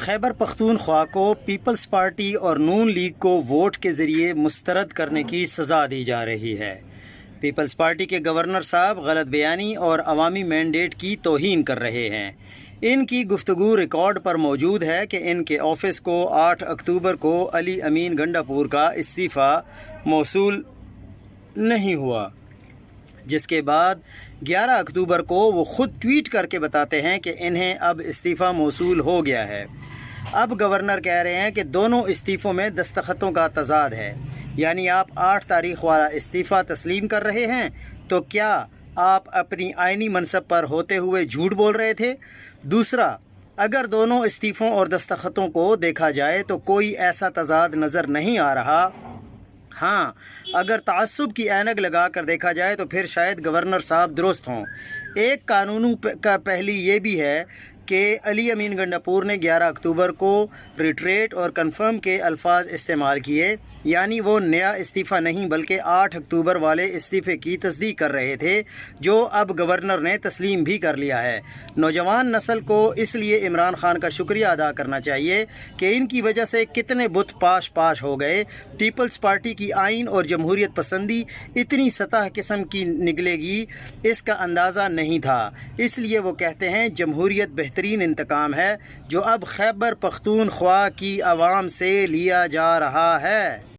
خیبر پختونخوا کو Peoples party اور نون league کو ووٹ کے ذریعے مسترد کرنے کی سزا دی جا رہی ہے۔ پیپلز پارٹی کے گورنر صاحب غلط بیانی اور عوامی مینڈیٹ کی توہین کر رہے ہیں۔ ان کی گفتگو ریکارڈ پر موجود ہے کہ ان کے آفس کو 8 اکتوبر کو علی امین گنڈا پور کا استعفیٰ موصول نہیں ہوا، جس کے بعد 11 اکتوبر کو وہ خود ٹویٹ کر کے بتاتے ہیں کہ انہیں اب استعفیٰ موصول ہو گیا ہے۔ اب گورنر کہہ رہے ہیں کہ دونوں استعفوں میں دستخطوں کا تضاد ہے، یعنی آپ 8 تاریخ والا استعفیٰ تسلیم کر رہے ہیں تو کیا آپ اپنی آئینی منصب پر ہوتے ہوئے جھوٹ بول رہے تھے؟ دوسرا، اگر دونوں استعفوں اور دستخطوں کو دیکھا جائے تو کوئی ایسا تضاد نظر نہیں آ رہا۔ ہاں، اگر تعصب کی اینک لگا کر دیکھا جائے تو پھر شاید گورنر صاحب درست ہوں۔ ایک قانون کا پہلی یہ بھی ہے کہ علی امین گنڈا پور نے 11 اکتوبر کو ریٹریٹ اور کنفرم کے الفاظ استعمال کیے، یعنی وہ نیا استعفیٰ نہیں بلکہ 8 اکتوبر والے استعفے کی تصدیق کر رہے تھے، جو اب گورنر نے تسلیم بھی کر لیا ہے۔ نوجوان نسل کو اس لیے عمران خان کا شکریہ ادا کرنا چاہیے کہ ان کی وجہ سے کتنے بت پاش ہو گئے۔ پیپلز پارٹی کی آئین اور جمہوریت پسندی اتنی سطح قسم کی نکلے گی، اس کا اندازہ نہیں تھا۔ اس لیے وہ کہتے ہیں جمہوریت بہترین انتقام ہے جو اب خیبر پختونخوا کی عوام سے لیا جا رہا ہے۔